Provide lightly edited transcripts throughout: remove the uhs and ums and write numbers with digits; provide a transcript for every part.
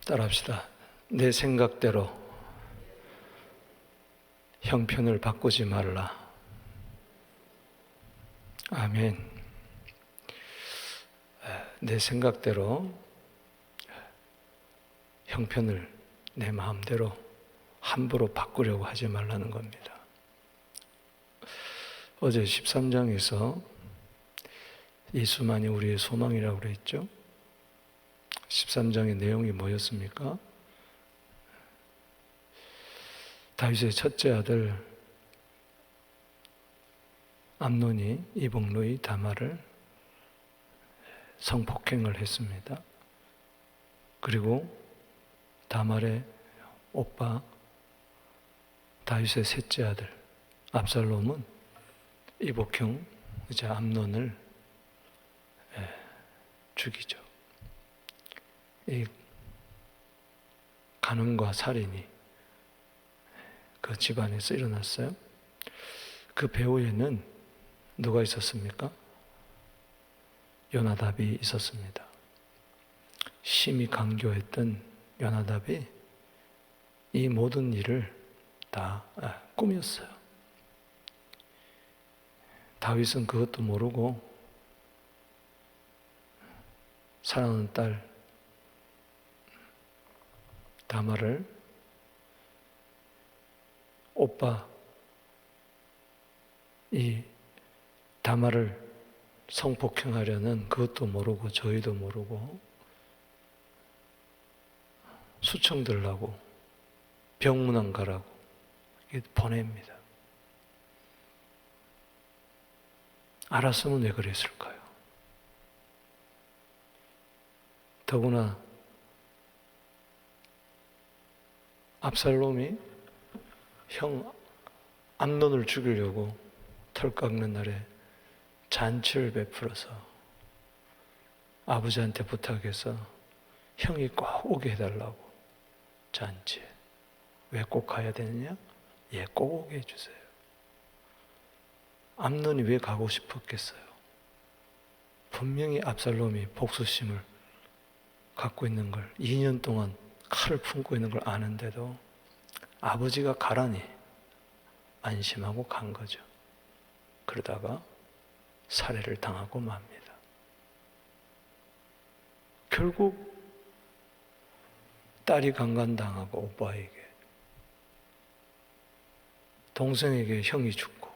따라합시다. 내 생각대로 형편을 바꾸지 말라. 아멘. 내 생각대로 형편을 내 마음대로 함부로 바꾸려고 하지 말라는 겁니다. 어제 13장에서 예수만이 우리의 소망이라고 그랬죠. 13장의 내용이 뭐였습니까? 다윗의 첫째 아들 암논이 이복누이 다말을 성폭행을 했습니다. 그리고 다말의 오빠 다윗의 셋째 아들 압살롬은 이복형 암논을 죽이죠. 이 간음과 살인이 그 집안에서 일어났어요. 그 배후에는 누가 있었습니까? 요나답이 있었습니다. 심히 강교했던 요나답이 이 모든 일을 다 꾸몄어요. 다윗은 그것도 모르고 사랑하는 딸 다말을 오빠 이 다말을 성폭행하려는 그것도 모르고 저희도 모르고 수청 들라고 병문안 가라고 보냅니다. 알았으면 왜 그랬을까요? 더구나 압살롬이 형 암논을 죽이려고 털 깎는 날에 잔치를 베풀어서 아버지한테 부탁해서 형이 꼭 오게 해달라고 잔치에. 왜 꼭 가야 되느냐? 예, 꼭 오게 해주세요. 암논이 왜 가고 싶었겠어요? 분명히 압살롬이 복수심을 갖고 있는 걸 2년 동안 칼을 품고 있는 걸 아는데도 아버지가 가라니 안심하고 간 거죠. 그러다가 살해를 당하고 맙니다. 결국 딸이 강간당하고 오빠에게, 동생에게 형이 죽고,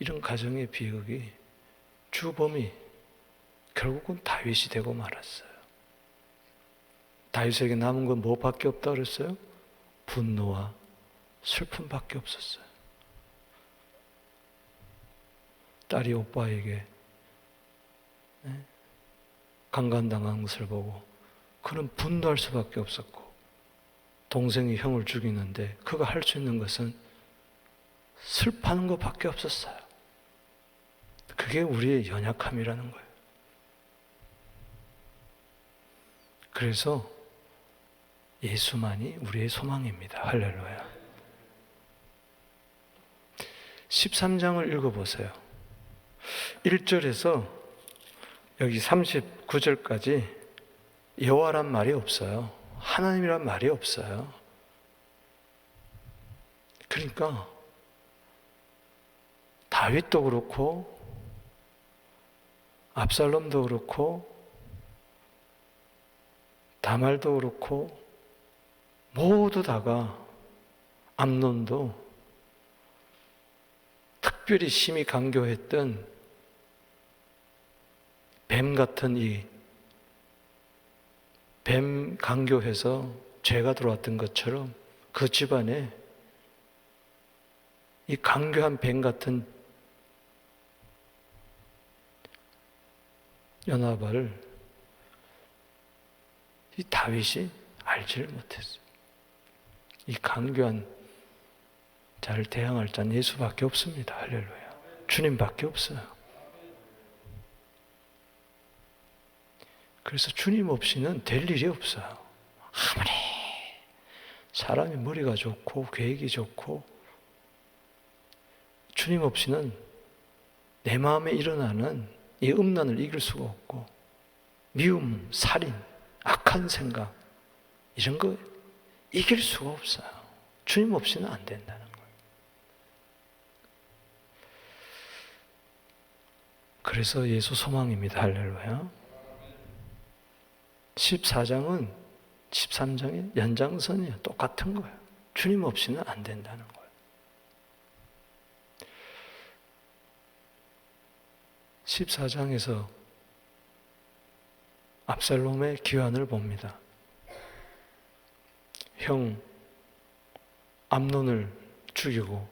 이런 가정의 비극이 주범이 결국은 다윗이 되고 말았어요. 다윗에게 남은 건 뭐밖에 없다 그랬어요? 분노와 슬픔밖에 없었어요. 딸이 오빠에게 강간당한 것을 보고 그는 분노할 수밖에 없었고, 동생이 형을 죽이는데 그가 할 수 있는 것은 슬퍼하는 것밖에 없었어요. 그게 우리의 연약함이라는 거예요. 그래서 예수만이 우리의 소망입니다. 할렐루야. 13장을 읽어보세요. 1절에서 여기 39절까지 여호와란 말이 없어요. 하나님이란 말이 없어요. 그러니까 다윗도 그렇고 압살롬도 그렇고 다말도 그렇고 모두 다가, 암논도 특별히 심히 강교했던 뱀 같은 뱀 강교해서 죄가 들어왔던 것처럼 그 집안에 이 강교한 뱀 같은 요나답을 이 다윗이 알지를 못했어요. 이 강교한 자를 대항할 자는 예수밖에 없습니다. 할렐루야. 주님밖에 없어요. 그래서 주님 없이는 될 일이 없어요. 아무리 사람이 머리가 좋고 계획이 좋고 주님 없이는 내 마음에 일어나는 이 음란을 이길 수가 없고, 미움, 살인, 악한 생각, 이런 거 이길 수가 없어요. 주님 없이는 안 된다는 거예요. 그래서 예수 소망입니다. 할렐루야. 14장은 13장의 연장선이에요. 똑같은 거예요. 주님 없이는 안 된다는 거예요. 14장에서 압살롬의 기환을 봅니다. 형 암논을 죽이고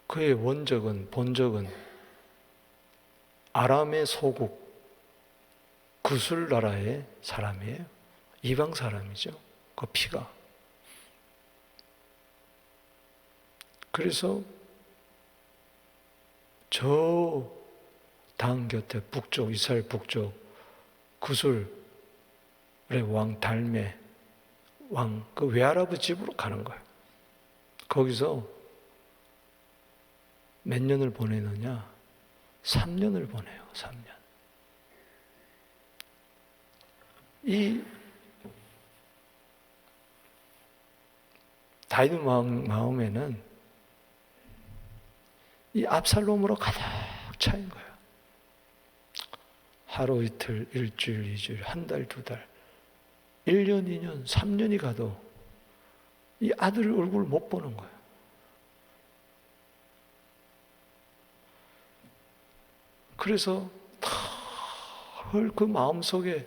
그의 본적은 아람의 소국 구술 나라의 사람이에요. 이방 사람이죠. 그 피가. 그래서 저 당 곁에 북쪽, 이스라엘 북쪽 구술의 왕 달메 왕 그 외할아버지 집으로 가는 거예요. 거기서 몇 년을 보내느냐? 3년을 보내요. 3년. 이 다윗 마음에는 이 압살롬으로 가득 차인 거예요. 하루 이틀, 일주일, 이주일, 한 달, 두 달, 1년, 2년, 3년이 가도 이 아들 얼굴을 못 보는 거예요. 그래서 그 마음속에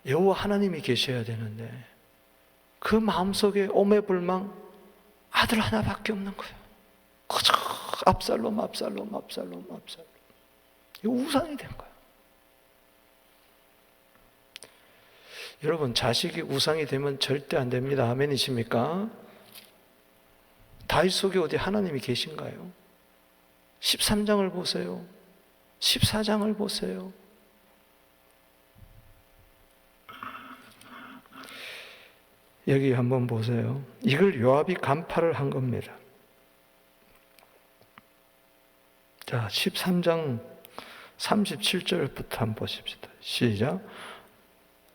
여호와 하나님이 계셔야 되는데 그 마음속에 오매불망 아들 하나밖에 없는 거예요. 그저 압살롬. 이거 우상이 된 거예요. 여러분, 자식이 우상이 되면 절대 안 됩니다. 아멘이십니까? 다윗 속에 어디 하나님이 계신가요? 13장을 보세요. 14장을 보세요. 여기 한번 보세요. 이걸 요압이 간파를 한 겁니다. 자, 13장 37절부터 한번 보십시다. 시작.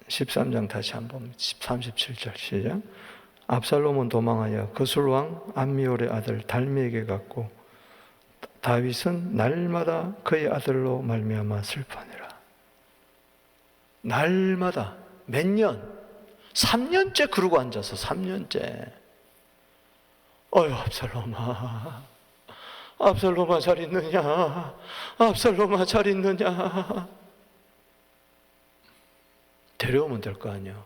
13장 다시 한번 37절 시작. 압살롬은 도망하여 거술왕 암미올의 아들 달미에게 갔고 다윗은 날마다 그의 아들로 말미암아 슬퍼하니라. 날마다 몇 년? 3년째 그러고 앉아서 3년째. 어휴, 압살롬아 잘 있느냐? 압살롬아 잘 있느냐? 데려오면 될 거 아니야.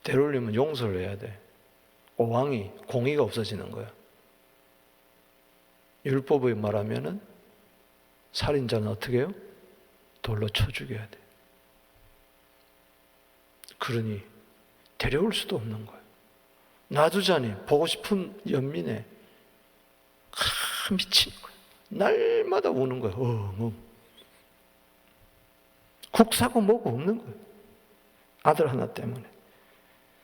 데려오려면 용서를 해야 돼. 왕이 공의가 없어지는 거야. 율법에 말하면은 살인자는 어떻게 해요? 돌로 쳐 죽여야 돼. 그러니 데려올 수도 없는 거예요. 놔두자니 보고 싶은 연민에 미친 거예요. 날마다 우는 거예요. 국 사고 뭐고 없는 거예요. 아들 하나 때문에.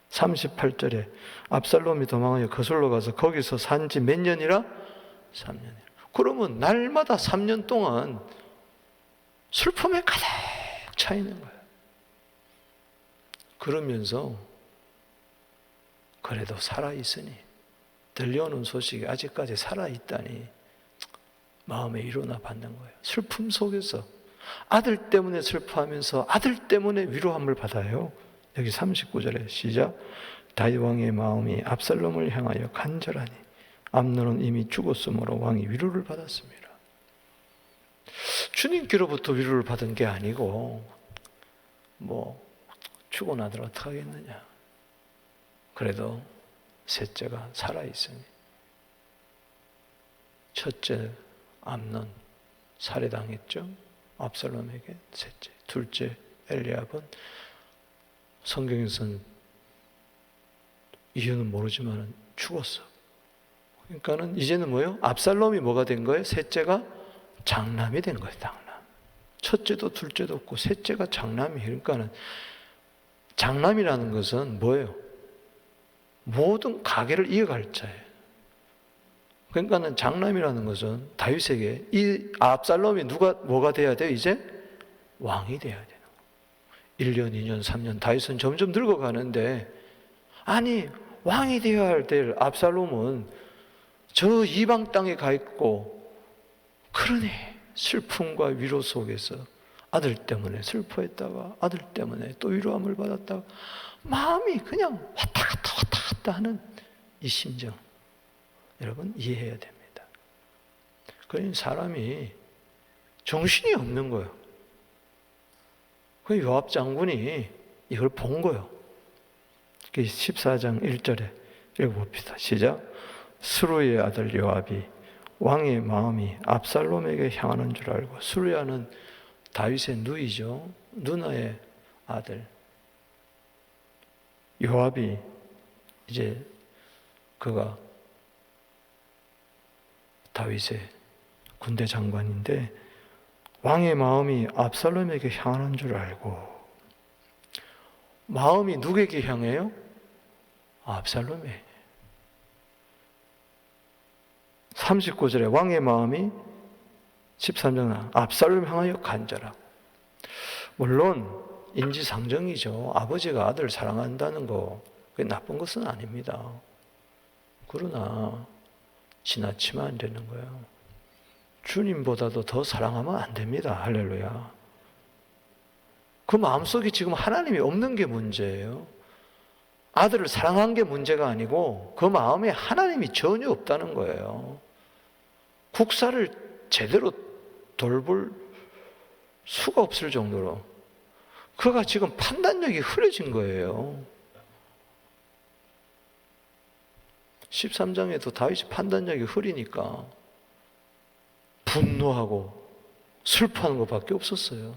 38절에 압살롬이 도망하여 거슬러 가서 거기서 산 지 몇 년이라? 3년이라. 그러면 날마다 3년 동안 슬픔에 가득 차 있는 거예요. 그러면서 그래도 살아있으니 들려오는 소식이 아직까지 살아있다니 마음에 일어나 받는 거예요. 슬픔 속에서 아들 때문에 슬퍼하면서 아들 때문에 위로함을 받아요. 여기 39절에 시작. 다윗 왕의 마음이 압살롬을 향하여 간절하니 암논은 이미 죽었으므로 왕이 위로를 받았습니다. 주님께로부터 위로를 받은 게 아니고 죽어나들 어떡하겠느냐. 그래도 셋째가 살아있으니 첫째 암논 살해당했죠. 압살롬에게 셋째. 둘째 엘리압은 성경에서는 이유는 모르지만 죽었어. 그러니까는 이제는 뭐예요? 압살롬이 뭐가 된 거예요? 셋째가 장남이 된 거예요. 장남. 첫째도 둘째도 없고 셋째가 장남이에요. 그러니까는 장남이라는 것은 뭐예요? 모든 가계를 이어갈 자예요. 그러니까는 장남이라는 것은 다윗에게 이 압살롬이 뭐가 돼야 돼요? 이제 왕이 돼야 되는 거예요. 1년, 2년, 3년 다윗은 점점 늙어가는데 아니 왕이 되어야 될 압살롬은 저 이방 땅에 가 있고 그러니 슬픔과 위로 속에서 아들 때문에 슬퍼했다가 아들 때문에 또 위로함을 받았다가 마음이 그냥 왔다 갔다 하는 이 심정 여러분 이해해야 됩니다. 그러니 사람이 정신이 없는 거예요. 그 요압 장군이 이걸 본 거예요. 14장 1절에 읽어봅시다. 시작. 스루야의 아들 요압이 왕의 마음이 압살롬에게 향하는 줄 알고, 스루야는 다윗의 누이죠. 누나의 아들. 요압이 이제 그가 다윗의 군대 장관인데 왕의 마음이 압살롬에게 향하는 줄 알고, 마음이 누구에게 향해요? 압살롬에. 39절에 왕의 마음이 13장 압살롬 향하여 간절하고. 물론 인지상정이죠. 아버지가 아들을 사랑한다는 거 그게 나쁜 것은 아닙니다. 그러나 지나치면 안 되는 거예요. 주님보다도 더 사랑하면 안 됩니다. 할렐루야. 그 마음속에 지금 하나님이 없는 게 문제예요. 아들을 사랑한 게 문제가 아니고 그 마음에 하나님이 전혀 없다는 거예요. 국사를 제대로 돌볼 수가 없을 정도로 그가 지금 판단력이 흐려진 거예요. 13장에도 다윗이 판단력이 흐리니까 분노하고 슬퍼하는 것밖에 없었어요.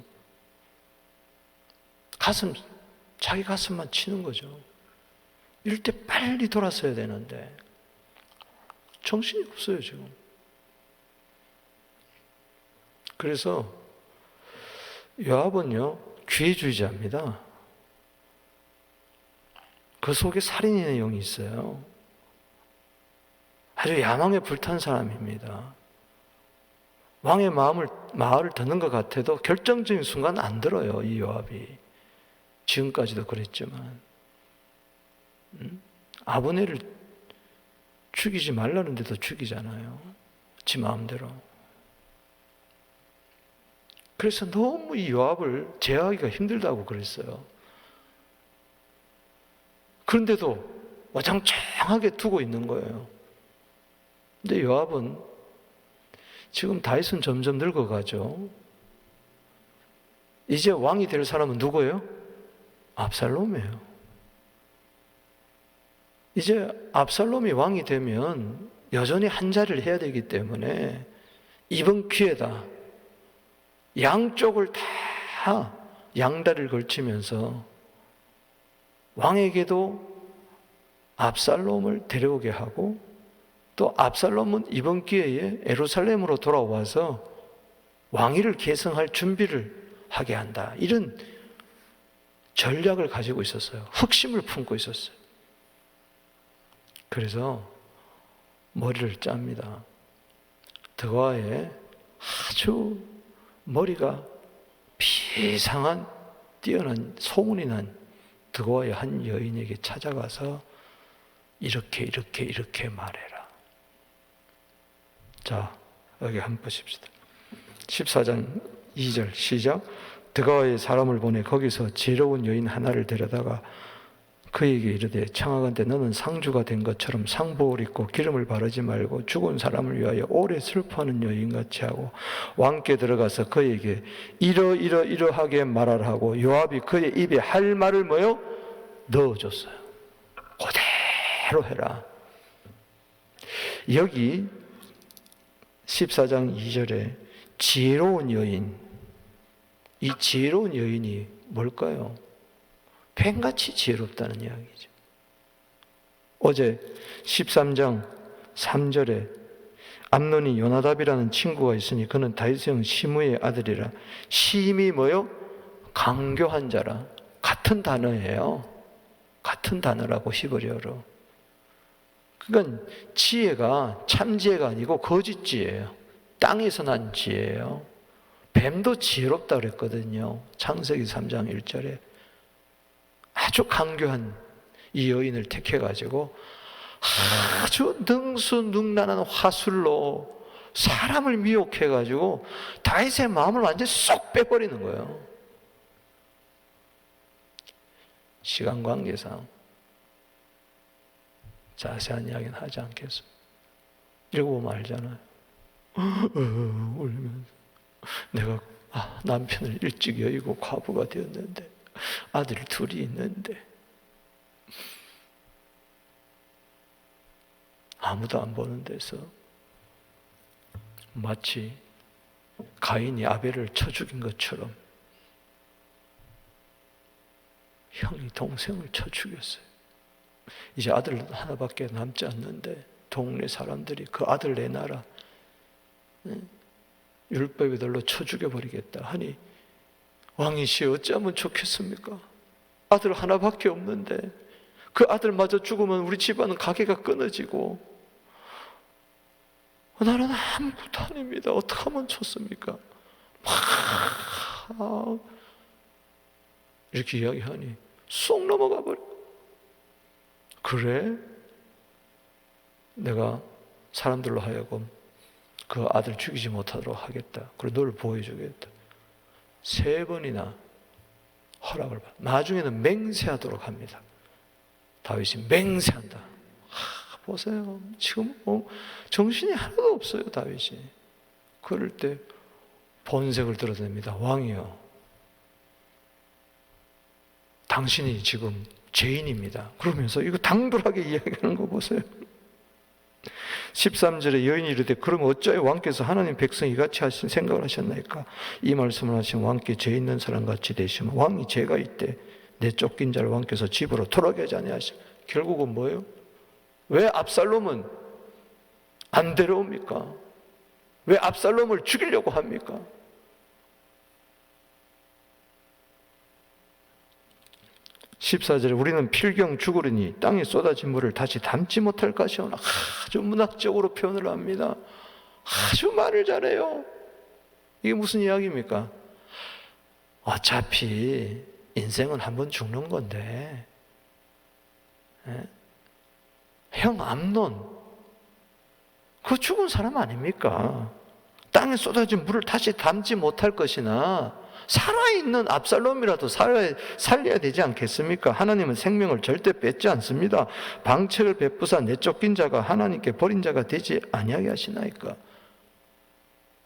자기 가슴만 치는 거죠. 이럴 때 빨리 돌아서야 되는데 정신이 없어요 지금. 그래서 요압은요 기회주의자입니다. 그 속에 살인의 영이 있어요. 아주 야망에 불탄 사람입니다. 왕의 말을 듣는 것 같아도 결정적인 순간 안 들어요, 이 요압이. 지금까지도 그랬지만. 아브넬을 죽이지 말라는데도 죽이잖아요. 지 마음대로. 그래서 너무 이 요압을 제어하기가 힘들다고 그랬어요. 그런데도 와장창하게 두고 있는 거예요. 근데 요압은 지금 다윗은 점점 늙어가죠. 이제 왕이 될 사람은 누구예요? 압살롬이에요. 이제 압살롬이 왕이 되면 여전히 한 자리를 해야 되기 때문에 이번 기회다. 양쪽을 다 양다리를 걸치면서 왕에게도 압살롬을 데려오게 하고 또 압살롬은 이번 기회에 예루살렘으로 돌아와서 왕위를 계승할 준비를 하게 한다. 이런 전략을 가지고 있었어요. 흑심을 품고 있었어요. 그래서 머리를 짭니다. 드고아에 아주 머리가 비상한 뛰어난 소문이 난 드고아의 한 여인에게 찾아가서 이렇게 말해라. 자, 여기 한번 보십시다. 14장 2절 시작. 드고아의 사람을 보내 거기서 지혜로운 여인 하나를 데려다가 그에게 이르되 청하건대 너는 상주가 된 것처럼 상복을 입고 기름을 바르지 말고 죽은 사람을 위하여 오래 슬퍼하는 여인같이 하고 왕께 들어가서 그에게 이러하게 말하라 하고 요압이 그의 입에 할 말을 뭐요? 넣어줬어요. 그대로 해라. 여기 14장 2절에 지혜로운 여인, 이 지혜로운 여인이 뭘까요? 뱀같이 지혜롭다는 이야기죠. 어제 13장 3절에 암논이 요나답이라는 친구가 있으니 그는 다윗의 형 시므의 아들이라. 심이 뭐요? 강교한 자라. 같은 단어예요. 같은 단어라고 히브리어로. 그러니까 지혜가 참 지혜가 아니고 거짓 지혜예요. 땅에서 난 지혜예요. 뱀도 지혜롭다 그랬거든요. 창세기 3장 1절에 아주 강교한 이 여인을 택해가지고 아주 능수능란한 화술로 사람을 미혹해가지고 다윗의 마음을 완전히 쏙 빼버리는 거예요. 시간 관계상 자세한 이야기는 하지 않겠습니다. 읽어보면 알잖아요. 울면서 내가 남편을 일찍 여의고 과부가 되었는데 아들 둘이 있는데 아무도 안 보는 데서 마치 가인이 아벨을 쳐 죽인 것처럼 형이 동생을 쳐 죽였어요. 이제 아들 하나밖에 남지 않는데 동네 사람들이 그 아들 내놔라, 율법에 들로 쳐 죽여버리겠다 하니 왕이시여 어찌하면 좋겠습니까? 아들 하나밖에 없는데 그 아들마저 죽으면 우리 집안은 가게가 끊어지고 나는 아무것도 아닙니다. 어떻게 하면 좋습니까? 이렇게 이야기하니 쏙 넘어가 버려. 그래? 내가 사람들로 하여금 그 아들 죽이지 못하도록 하겠다. 그리고 너를 보호해주겠다. 3번이나 허락을 받아. 나중에는 맹세하도록 합니다. 다윗이 맹세한다. 보세요. 지금 정신이 하나도 없어요, 다윗이. 그럴 때 본색을 드러냅니다. 왕이요, 당신이 지금 죄인입니다. 그러면서 이거 당돌하게 이야기하는 거 보세요. 13절에 여인이 이르되 그럼 어찌하여 왕께서 하나님 백성이 이같이 하신 생각을 하셨나이까? 이 말씀을 하신 왕께 죄 있는 사람 같이 되시면 왕이 죄가 있대 내 쫓긴 자를 왕께서 집으로 돌아오게 하지 아니하시오. 결국은 뭐예요? 왜 압살롬은 안 데려옵니까? 왜 압살롬을 죽이려고 합니까? (14절에) 우리는 필경 죽으리니 땅에 쏟아진 물을 다시 담지 못할 것이오나. 아주 문학적으로 표현을 합니다. 아주 말을 잘해요. 이게 무슨 이야기입니까? 어차피 인생은 한 번 죽는 건데, 형 암논 그 죽은 사람 아닙니까? 땅에 쏟아진 물을 다시 담지 못할 것이나 살아있는 압살롬이라도 살려야 되지 않겠습니까? 하나님은 생명을 절대 뺏지 않습니다. 방책을 베푸사 내쫓긴 자가 하나님께 버린 자가 되지 아니하게 하시나이까?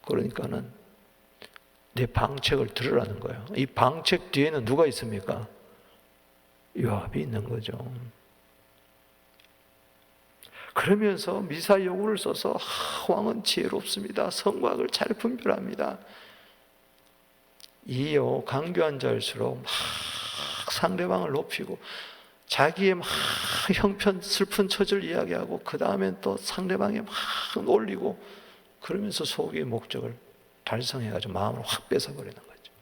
그러니까는 내 방책을 들으라는 거예요. 이 방책 뒤에는 누가 있습니까? 요압이 있는 거죠. 그러면서 미사 여구를 써서 왕은 지혜롭습니다. 성곽을 잘 분별합니다. 이요 강교한 자일수록 막 상대방을 높이고 자기의 막 형편 슬픈 처지를 이야기하고 그 다음엔 또 상대방에 막 올리고 그러면서 소기의 목적을 달성해가지고 마음을 확 뺏어버리는 거죠.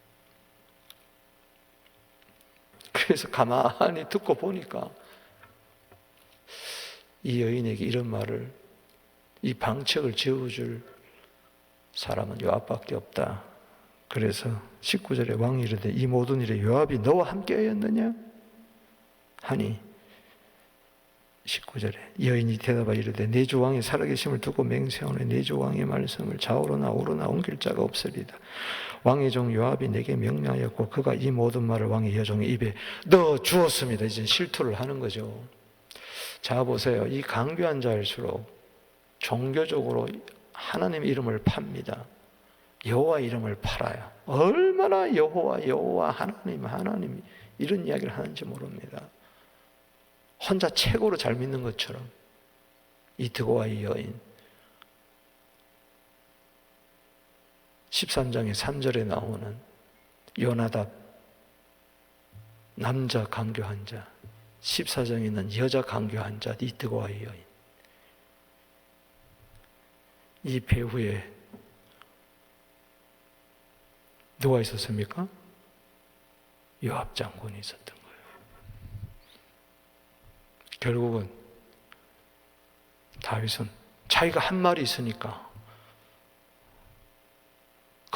그래서 가만히 듣고 보니까 이 여인에게 이런 말을, 이 방책을 지어줄 사람은 요압밖에 없다. 그래서 19절에 왕이 이르되 이 모든 일에 요압이 너와 함께하였느냐 하니 19절에 여인이 대답하여 이르되 내 주 왕이 살아계심을 두고 맹세하오니 내 주 왕의 말씀을 좌우로나 우로나 옮길 자가 없으리다. 왕의 종 요압이 내게 명령하였고 그가 이 모든 말을 왕의 여종의 입에 넣어 주었습니다. 이제 실토를 하는 거죠. 자 보세요. 이 강교한 자일수록 종교적으로 하나님 이름을 팝니다. 여호와 이름을 팔아요. 얼마나 여호와 하나님 이런 이야기를 하는지 모릅니다. 혼자 최고로 잘 믿는 것처럼 이 드고아의 여인 13장의 3절에 나오는 요나답 남자 강교한 자, 14장에 있는 여자 강교한 자 이 드고아의 여인, 이 배후에 누가 있었습니까? 요압 장군이 있었던 거예요. 결국은 다윗은 자기가 한 말이 있으니까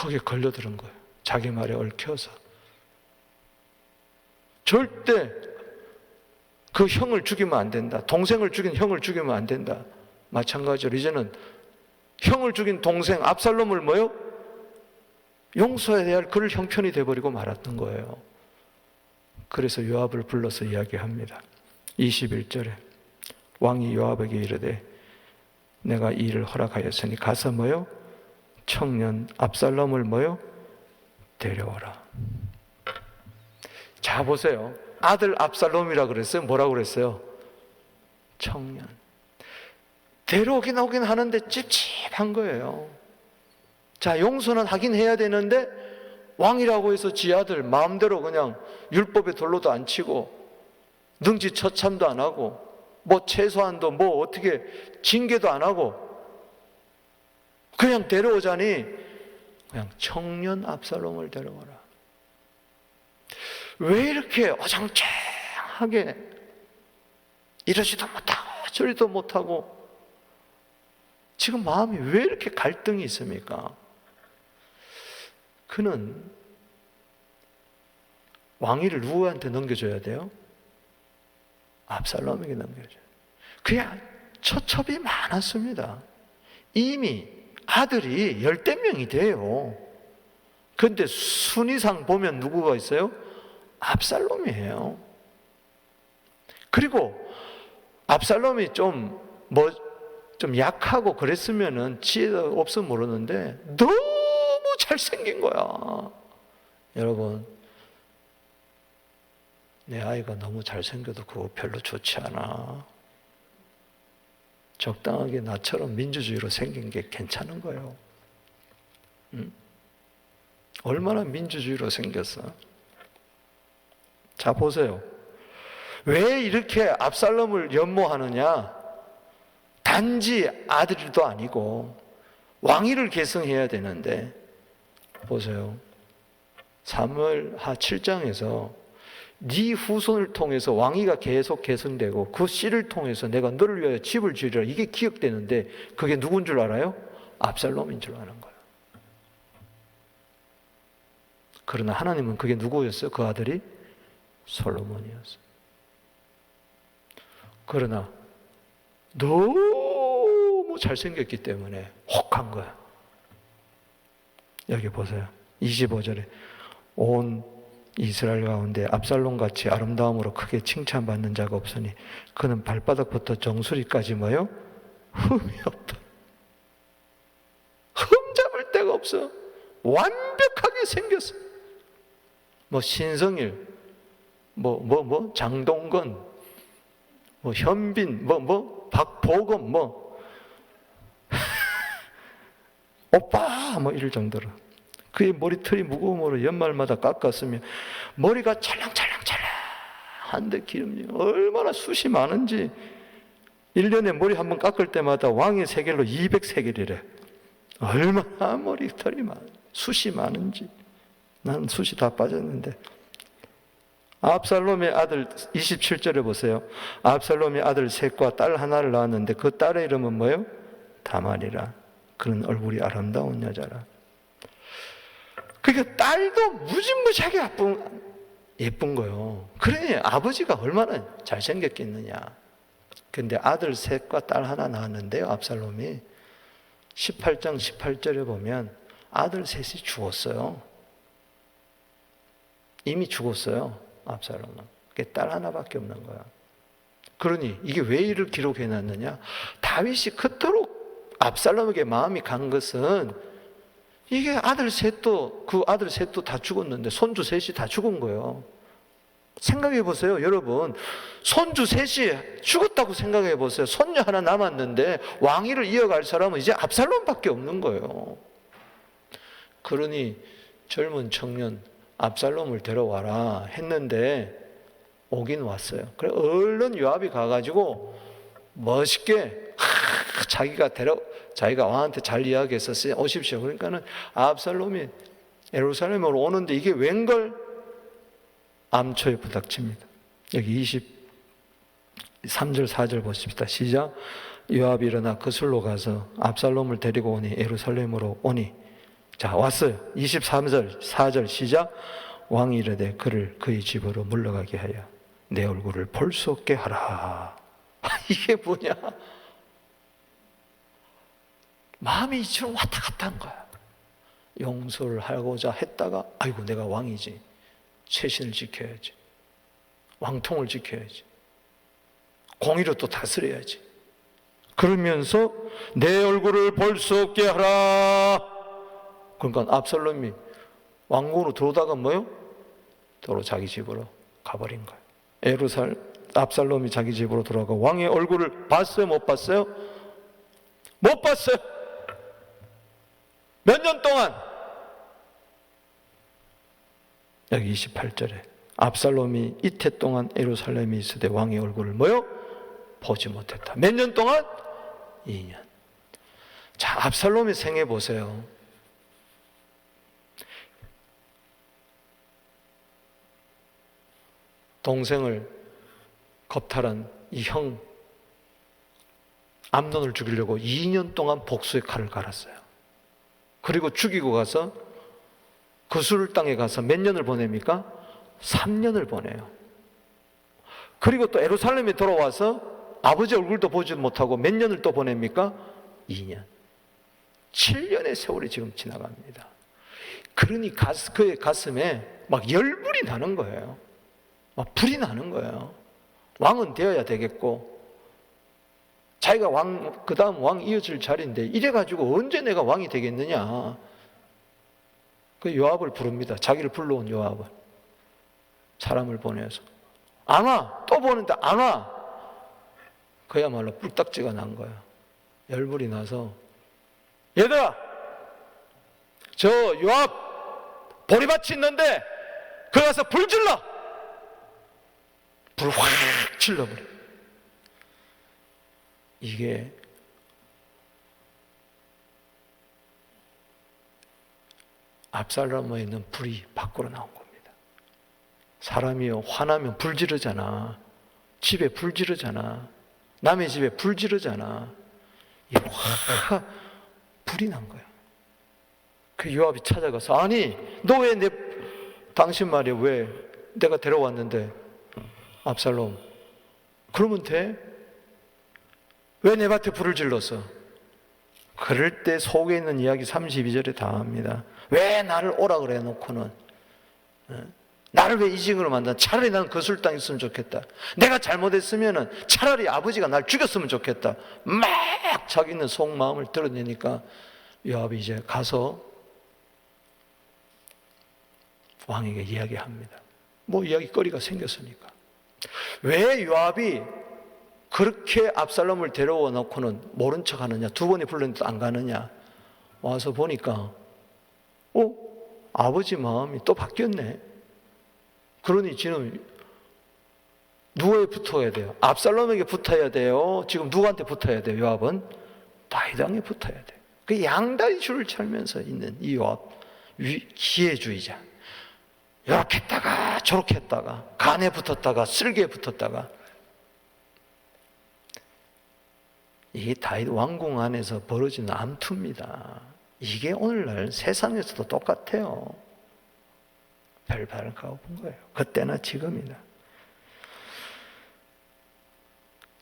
속에 걸려들은 거예요. 자기 말에 얽혀서. 절대 그 형을 죽이면 안 된다. 동생을 죽인 형을 죽이면 안 된다. 마찬가지로 이제는 형을 죽인 동생 압살롬을 뭐요? 용서해야 할 그를 형편이 돼버리고 말았던 거예요. 그래서 요압을 불러서 이야기합니다. 21절에 왕이 요압에게 이르되 내가 이 일을 허락하였으니 가서 뭐요? 청년 압살롬을 뭐요? 데려오라. 자 보세요. 아들 압살롬이라 그랬어요? 뭐라고 그랬어요? 청년. 데려오긴 오긴 하는데 찝찝한 거예요. 자, 용서는 하긴 해야 되는데 왕이라고 해서 지 아들 마음대로 그냥 율법의 돌로도 안 치고 능지처참도 안 하고 뭐 최소한도 뭐 어떻게 징계도 안 하고 그냥 데려오자니 그냥 청년 압살롬을 데려오라. 왜 이렇게 어정쩡하게 이러지도 못하고 저리도 못하고 지금 마음이 왜 이렇게 갈등이 있습니까? 그는 왕위를 누구한테 넘겨줘야 돼요? 압살롬에게 넘겨줘요. 그냥 처첩이 많았습니다. 이미 아들이 10명이 돼요. 그런데 순위상 보면 누구가 있어요? 압살롬이에요. 그리고 압살롬이 좀 약하고 그랬으면은 지혜가 없으면 모르는데 너무 잘생긴 거야. 여러분, 내 아이가 너무 잘생겨도 그거 별로 좋지 않아. 적당하게 나처럼 민주주의로 생긴 게 괜찮은 거예요. 응? 얼마나 민주주의로 생겼어? 자, 보세요. 왜 이렇게 압살롬을 연모하느냐? 단지 아들도 아니고 왕위를 계승해야 되는데, 보세요. 사무엘하 7장에서 네 후손을 통해서 왕위가 계속 계승되고 그 씨를 통해서 내가 너를 위하여 집을 지으리라, 이게 기억되는데 그게 누군 줄 알아요? 압살롬인 줄 아는 거예요. 그러나 하나님은 그게 누구였어요? 그 아들이 솔로몬이었어요. 그러나 너무 잘생겼기 때문에 혹한 거야. 여기 보세요. 25절에 온 이스라엘 가운데 압살롬같이 아름다움으로 크게 칭찬받는 자가 없으니 그는 발바닥부터 정수리까지 뭐요? 흠이 없다. 흠 잡을 데가 없어. 완벽하게 생겼어. 뭐 신성일, 장동건, 현빈, 박보검, 오빠, 이럴 정도로. 그의 머리털이 무거움으로 연말마다 깎았으면 머리가 찰랑찰랑한데 기름이 얼마나 숱이 많은지 1년에 머리 한번 깎을 때마다 왕의 세겔로 200세겔이래. 얼마나 머리털이 숱이 많은지. 나는 숱이 다 빠졌는데. 압살롬의 아들 27절에 보세요. 압살롬의 아들 셋과 딸 하나를 낳았는데 그 딸의 이름은 뭐예요? 다말이라. 그는 얼굴이 아름다운 여자라. 그러니까 딸도 무지무지하게 예쁜 거예요. 그러니 아버지가 얼마나 잘생겼겠느냐. 근데 아들 셋과 딸 하나 낳았는데요, 압살롬이 18장 18절에 보면 아들 셋이 죽었어요. 이미 죽었어요, 압살롬은. 딸 하나밖에 없는 거야. 그러니 이게 왜 이를 기록해놨느냐? 다윗이 그토록 압살롬에게 마음이 간 것은 이게 그 아들 셋도 다 죽었는데 손주 셋이 다 죽은 거예요. 생각해 보세요, 여러분. 손주 셋이 죽었다고 생각해 보세요. 손녀 하나 남았는데 왕위를 이어갈 사람은 이제 압살롬밖에 없는 거예요. 그러니 젊은 청년 압살롬을 데려와라 했는데 오긴 왔어요. 그래 얼른 요압이 가가지고 멋있게 자기가 왕한테 잘 이야기해서 오십시오. 그러니까는 압살롬이 예루살렘으로 오는데 이게 웬걸 암초에 부닥칩니다. 여기 23절 4절 보십시다. 시작. 요압이 일어나 거슬로 가서 압살롬을 데리고 오니 예루살렘으로 오니 자, 왔어요. 23절 4절 시작. 왕이 이르되 그를 그의 집으로 물러가게 하여 내 얼굴을 볼 수 없게 하라. 이게 뭐냐? 마음이 이처럼 왔다 갔다 한 거야. 용서를 하고자 했다가 아이고 내가 왕이지, 최신을 지켜야지, 왕통을 지켜야지, 공의로 또 다스려야지. 그러면서 내 얼굴을 볼 수 없게 하라. 그러니까 압살롬이 왕궁으로 들어오다가 뭐요? 도로 자기 집으로 가버린 거예요. 압살롬이 자기 집으로 들어가 왕의 얼굴을 봤어요? 못 봤어요? 못 봤어요. 몇 년 동안? 여기 28절에 압살롬이 이태 동안 예루살렘에 있으되 왕의 얼굴을 뭐요? 보지 못했다. 몇 년 동안? 2년. 자, 압살롬의 생애 보세요. 동생을 겁탈한 이 형 암논을 죽이려고 2년 동안 복수의 칼을 갈았어요. 그리고 죽이고 가서 그술 땅에 가서 몇 년을 보냅니까? 3년을 보내요. 그리고 또 예루살렘에 돌아와서 아버지 얼굴도 보지 못하고 몇 년을 또 보냅니까? 2년. 7년의 세월이 지금 지나갑니다. 그러니 그의 가슴에 막 열불이 나는 거예요. 막 불이 나는 거예요. 왕은 되어야 되겠고, 자기가 그 다음 왕 이어질 자리인데 이래가지고 언제 내가 왕이 되겠느냐. 그 요압을 부릅니다. 자기를 불러온 요압을. 사람을 보내서 안 와. 또 보는데 안 와. 그야말로 뿔딱지가 난 거야. 열불이 나서 얘들아, 저 요압 보리밭이 있는데 거기 가서 불 질러. 불 확 질러버려. 이게 압살롬에 있는 불이 밖으로 나온 겁니다. 사람이요, 화나면 불 지르잖아. 집에 불 지르잖아. 남의 집에 불 지르잖아. 이게 확 불이 난 거야. 그 요압이 찾아가서 아니 너 왜 당신 말이야 왜 내가 데려왔는데 압살롬 그러면 돼? 왜 내 밭에 불을 질렀어? 그럴 때 속에 있는 이야기 32절에 당합니다. 왜 나를 오라 그래 놓고는 나를 왜 이징으로 만드나? 차라리 나는 거술 땅에 있으면 좋겠다. 내가 잘못했으면 차라리 아버지가 날 죽였으면 좋겠다. 막 자기는 속마음을 드러내니까 요압이 이제 가서 왕에게 이야기합니다. 뭐 이야기거리가 생겼으니까. 왜 요압이 그렇게 압살롬을 데려와 놓고는 모른 척 하느냐? 두 번이 불렀는데도 안 가느냐? 와서 보니까 아버지 마음이 또 바뀌었네. 그러니 지금 누구에 붙어야 돼요? 압살롬에게 붙어야 돼요? 지금 누구한테 붙어야 돼요? 요압은 다윗왕에 붙어야 돼요. 그 양다리 줄을 char면서 있는 이 요압, 기회주의자. 이렇게 했다가 저렇게 했다가 간에 붙었다가 쓸개에 붙었다가. 이게 다윗 왕궁 안에서 벌어지는 암투입니다. 이게 오늘날 세상에서도 똑같아요. 별발을 가본 거예요. 그때나 지금이나.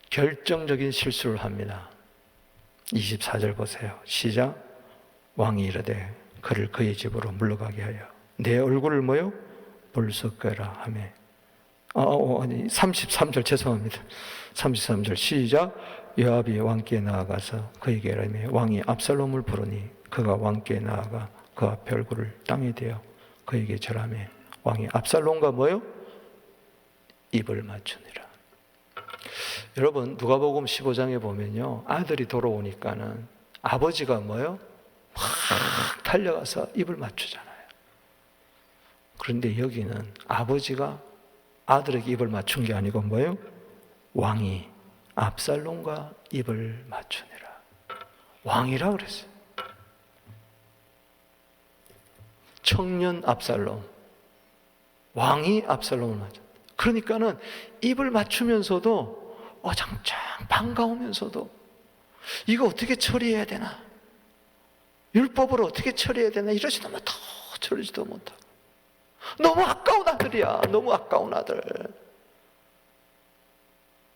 결정적인 실수를 합니다. 24절 보세요. 시작. 왕이 이르되 그를 그의 집으로 물러가게 하여 내 얼굴을 뭐요? 볼 수 없게라 하며. 아니 33절 죄송합니다. 33절 시작. 요압이 왕께 나아가서 그에게 이르매 왕이 압살롬을 부르니 그가 왕께 나아가 그 앞에 얼굴을 땅에 대어 그에게 절하매 왕이 압살롬과 뭐요? 입을 맞추니라. 여러분 누가복음 15장에 보면요 아들이 돌아오니까는 아버지가 뭐요? 확 달려가서 입을 맞추잖아요. 그런데 여기는 아버지가 아들에게 입을 맞춘 게 아니고 뭐요? 왕이 압살롬과 입을 맞추니라. 왕이라 그랬어요. 청년 압살롬, 왕이 압살롬을 맞췄다. 그러니까는 입을 맞추면서도 어장장 반가우면서도 이거 어떻게 처리해야 되나? 율법으로 어떻게 처리해야 되나 이러지도 못하고 저러지도 못하고 너무 아까운 아들이야. 너무 아까운 아들.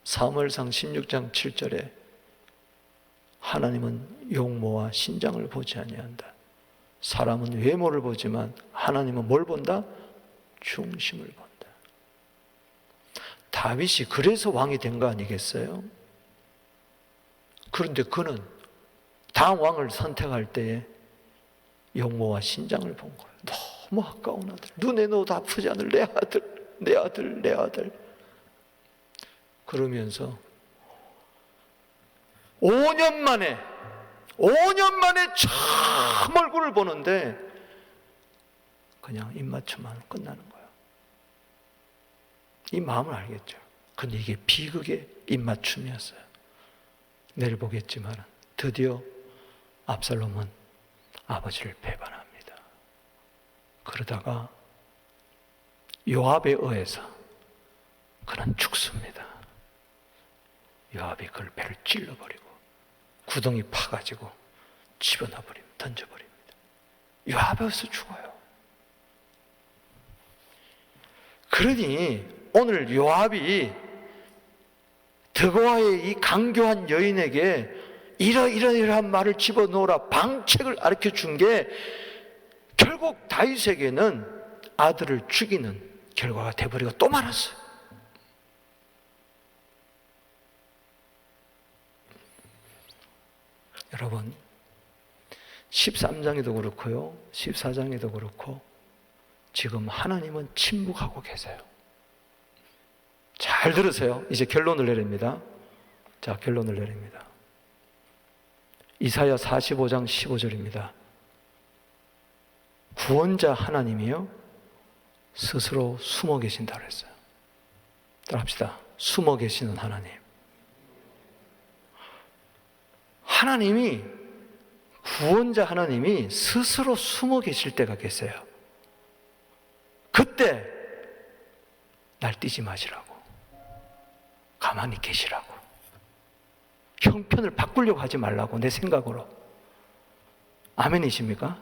사무엘상 16장 7절에 하나님은 용모와 신장을 보지 아니한다. 사람은 외모를 보지만 하나님은 뭘 본다? 중심을 본다. 다윗이 그래서 왕이 된 거 아니겠어요? 그런데 그는 다음 왕을 선택할 때에 용모와 신장을 본 거예요. 너무 아까운 아들. 눈에 넣어도 아프지 않을 내 아들, 내 아들, 내 아들. 그러면서 5년 만에 처음 얼굴을 보는데 그냥 입맞춤만 끝나는 거예요. 이 마음을 알겠죠. 근데 이게 비극의 입맞춤이었어요. 내일 보겠지만 드디어 압살롬은 아버지를 배반합니다. 그러다가 요압에 의해서 그는 죽습니다. 요압이 그를 배를 찔러버리고 구덩이 파가지고 집어넣어버립니다. 던져버립니다. 요압에 의해서 죽어요. 그러니 오늘 요압이 드고아의 이 강교한 여인에게 이러이러한 말을 집어넣으라 방책을 가르쳐준 게 결국 다윗에게는 아들을 죽이는 결과가 돼버리고 또 말았어요. 여러분 13장에도 그렇고요 14장에도 그렇고 지금 하나님은 침묵하고 계세요. 잘 들으세요. 이제 결론을 내립니다. 자, 결론을 내립니다. 이사야 45장 15절입니다. 구원자 하나님이요 스스로 숨어 계신다 그랬어요. 따라합시다. 숨어 계시는 하나님. 하나님이 구원자 하나님이 스스로 숨어 계실 때가 계세요. 그때 날 뛰지 마시라고, 가만히 계시라고, 형편을 바꾸려고 하지 말라고, 내 생각으로. 아멘이십니까?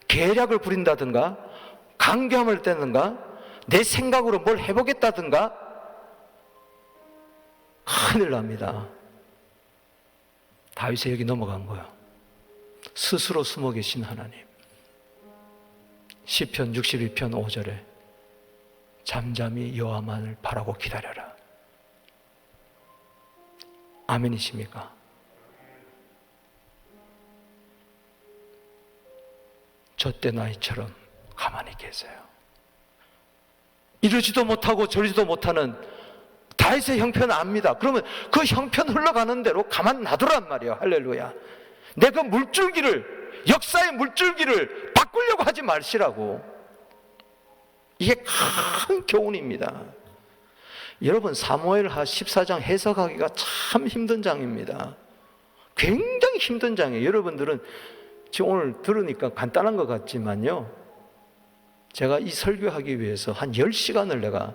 계략을 부린다든가 강경함을 떼든가 내 생각으로 뭘 해보겠다든가 큰일 납니다. 다윗이 여기 넘어간 거예요. 스스로 숨어 계신 하나님. 시편 62편 5절에 잠잠히 여호와만을 바라고 기다려라. 아멘이십니까? 저때 나이처럼 가만히 계세요. 이러지도 못하고 저러지도 못하는 다윗의 형편을 압니다. 그러면 그 형편 흘러가는 대로 가만 놔두란 말이에요. 할렐루야. 내 그 물줄기를, 역사의 물줄기를 바꾸려고 하지 마시라고. 이게 큰 교훈입니다. 여러분 사무엘하 14장 해석하기가 참 힘든 장입니다. 굉장히 힘든 장이에요. 여러분들은 지금 오늘 들으니까 간단한 것 같지만요, 제가 이 설교하기 위해서 한 10시간을 내가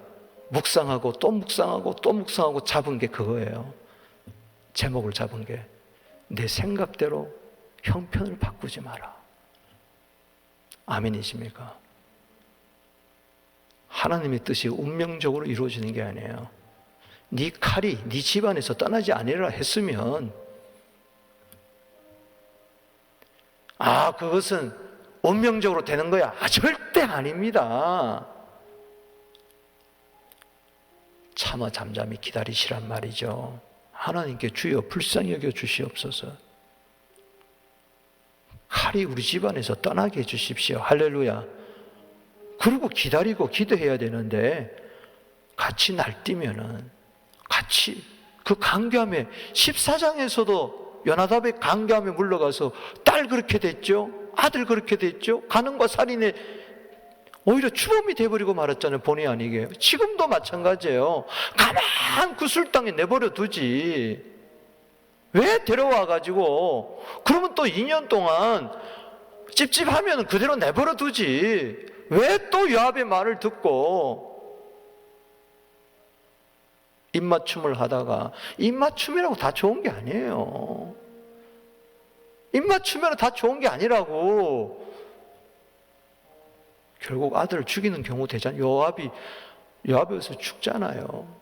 묵상하고 또 묵상하고 또 묵상하고 잡은 게 그거예요. 제목을 잡은 게 내 생각대로 형편을 바꾸지 마라. 아멘이십니까? 하나님의 뜻이 운명적으로 이루어지는 게 아니에요. 네 칼이 네 집안에서 떠나지 아니라 했으면 그것은 운명적으로 되는 거야. 절대 아닙니다. 참아 잠잠히 기다리시란 말이죠. 하나님께 주여 불쌍히 여겨 주시옵소서. 칼이 우리 집안에서 떠나게 해주십시오. 할렐루야. 그리고 기다리고 기도해야 되는데 같이 날뛰면은 같이 그 강교함에 14장에서도 요나답의 강교함에 물러가서 딸 그렇게 됐죠. 아들 그렇게 됐죠. 간음과 살인에 오히려 추범이 돼버리고 말았잖아요. 본의 아니게. 지금도 마찬가지예요. 가만 구슬 땅에 내버려 두지. 왜 데려와가지고 그러면 또 2년 동안 찝찝하면 그대로 내버려 두지. 왜 또 요압의 말을 듣고 입맞춤을 하다가, 입맞춤이라고 다 좋은 게 아니에요. 입 맞추면 다 좋은 게 아니라고. 결국 아들을 죽이는 경우 되잖아요. 요압이 여기서 죽잖아요.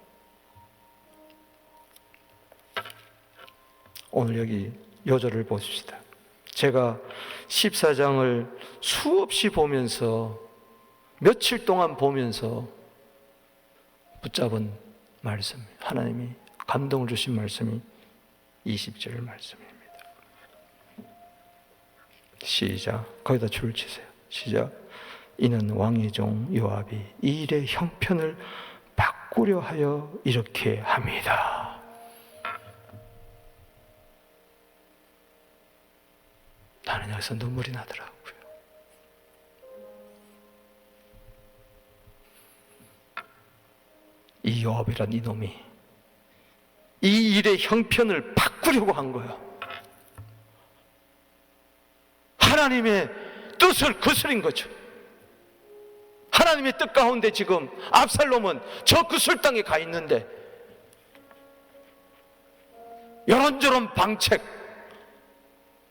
오늘 여기 요절을 보십시다. 제가 14장을 수없이 보면서 며칠 동안 보면서 붙잡은 말씀, 하나님이 감동을 주신 말씀이 20절 말씀입니다. 시작. 거기다 줄을 치세요. 시작. 이는 왕의 종 요압이 이 일의 형편을 바꾸려 하여 이렇게 합니다. 나는 여기서 눈물이 나더라고요. 이 요압이란 이놈이 이 일의 형편을 바꾸려고 한 거예요. 하나님의 뜻을 거스린 거죠. 하나님의 뜻 가운데 지금 압살롬은 저 구슬 땅에 가 있는데 이런저런 방책,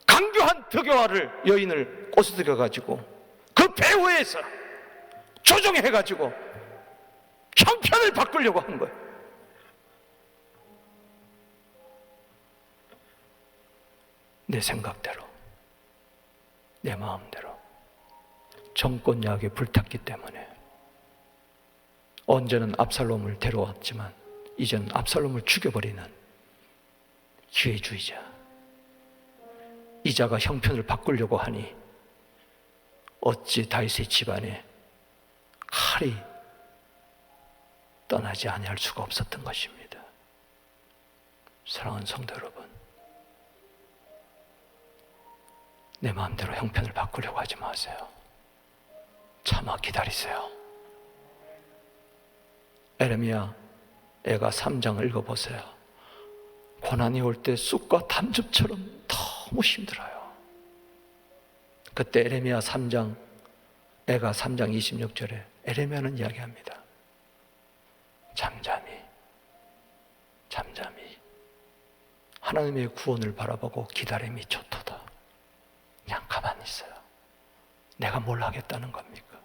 강교한 득요화를 여인을 꼬스들여가지고 그 배후에서 조종해가지고 형편을 바꾸려고 한 거예요. 내 생각대로, 내 마음대로 정권약에 불탔기 때문에 언제는 압살롬을 데려왔지만 이제는 압살롬을 죽여버리는 기회주의자, 이자가 형편을 바꾸려고 하니 어찌 다윗의 집안에 칼이 떠나지 아니할 수가 없었던 것입니다. 사랑하는 성도 여러분, 내 마음대로 형편을 바꾸려고 하지 마세요. 참아 기다리세요. 에레미야 애가 3장을 읽어보세요. 고난이 올 때 쑥과 담즙처럼 너무 힘들어요. 그때 에레미야 3장, 애가 3장 26절에 에레미야는 이야기합니다. 잠잠히 하나님의 구원을 바라보고 기다림이 좋도다. 그냥 가만히 있어요. 내가 뭘 하겠다는 겁니까?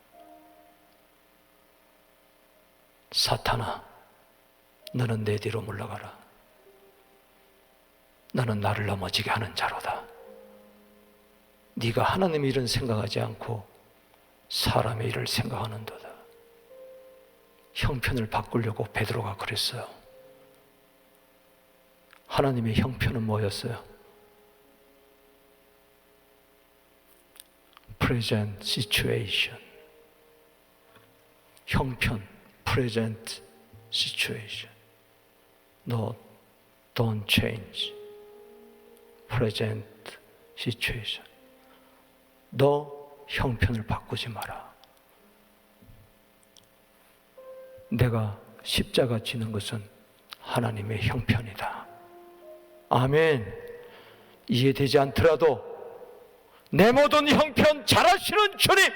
사탄아, 너는 내 뒤로 물러가라. 너는 나를 넘어지게 하는 자로다. 네가 하나님의 일은 생각하지 않고 사람의 일을 생각하는도다. 형편을 바꾸려고 베드로가 그랬어요. 하나님의 형편은 뭐였어요? present situation. 형편, present situation. No, don't change. present situation. 너 형편을 바꾸지 마라. 내가 십자가 지는 것은 하나님의 형편이다. 아멘. 이해되지 않더라도 내 모든 형편 잘하시는 주님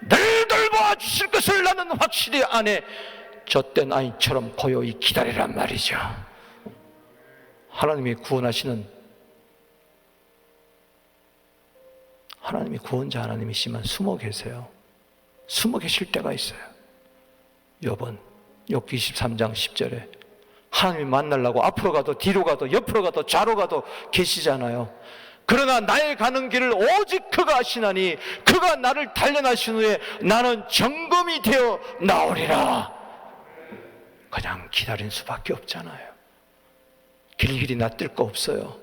늘 돌보아 주실 것을 나는 확실히 아네. 젖된 아이처럼 고요히 기다리란 말이죠. 하나님이 구원자 하나님이시면 숨어 계세요. 숨어 계실 때가 있어요. 욥은 욥기 23장 10절에 하나님이 만나려고 앞으로 가도 뒤로 가도 옆으로 가도 좌로 가도 계시잖아요. 그러나 나의 가는 길을 오직 그가 아시나니 그가 나를 단련하신 후에 나는 정금이 되어 나오리라. 그냥 기다린 수밖에 없잖아요. 길길이 낯뜰 거 없어요.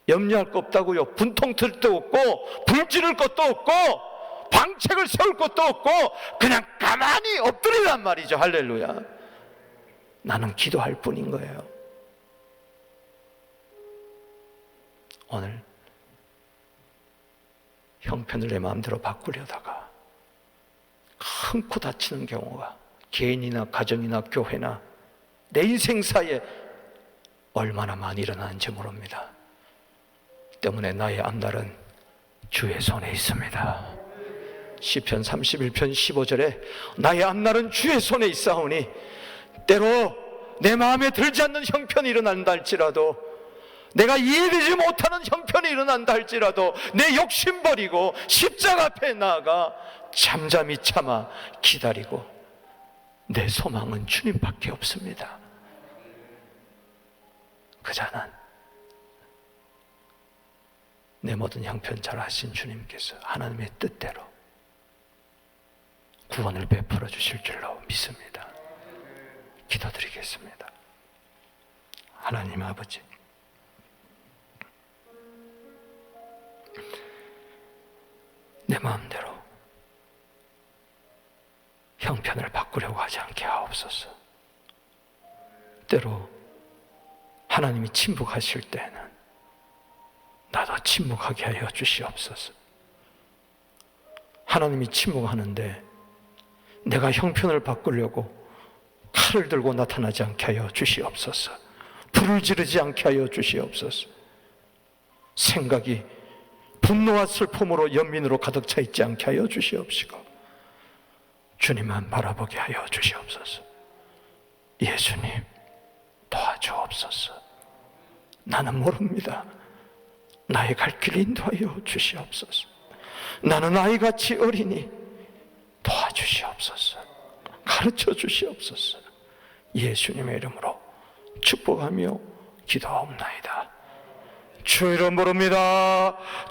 염려할 거 없다고요. 분통 틀 데 없고 불 지를 것도 없고 방책을 세울 것도 없고 그냥 가만히 엎드리란 말이죠. 할렐루야. 나는 기도할 뿐인 거예요. 오늘 형편을 내 마음대로 바꾸려다가 큰 코 다치는 경우가 개인이나 가정이나 교회나 내 인생 사이에 얼마나 많이 일어나는지 모릅니다. 때문에 나의 앞날은 주의 손에 있습니다. 시편 31편 15절에 나의 앞날은 주의 손에 있사오니 때로 내 마음에 들지 않는 형편이 일어난다 할지라도 내가 이해되지 못하는 형편이 일어난다 할지라도 내 욕심 버리고 십자가 앞에 나아가 잠잠히 참아 기다리고, 내 소망은 주님밖에 없습니다. 그자는 내 모든 형편 잘 아신 주님께서 하나님의 뜻대로 구원을 베풀어 주실 줄로 믿습니다. 기도드리겠습니다. 하나님 아버지, 내 마음대로 형편을 바꾸려고 하지 않게 하옵소서. 때로 하나님이 침묵하실 때는 나도 침묵하게 하여 주시옵소서. 하나님이 침묵하는데 내가 형편을 바꾸려고 칼을 들고 나타나지 않게 하여 주시옵소서. 불을 지르지 않게 하여 주시옵소서. 생각이 분노와 슬픔으로 연민으로 가득 차 있지 않게 하여 주시옵시고, 주님만 바라보게 하여 주시옵소서. 예수님 도와주옵소서. 나는 모릅니다. 나의 갈 길 인도하여 주시옵소서. 나는 아이같이 어리니 도와주시옵소서. 가르쳐 주시옵소서. 예수님의 이름으로 축복하며 기도하옵나이다. 주 이름 부릅니다.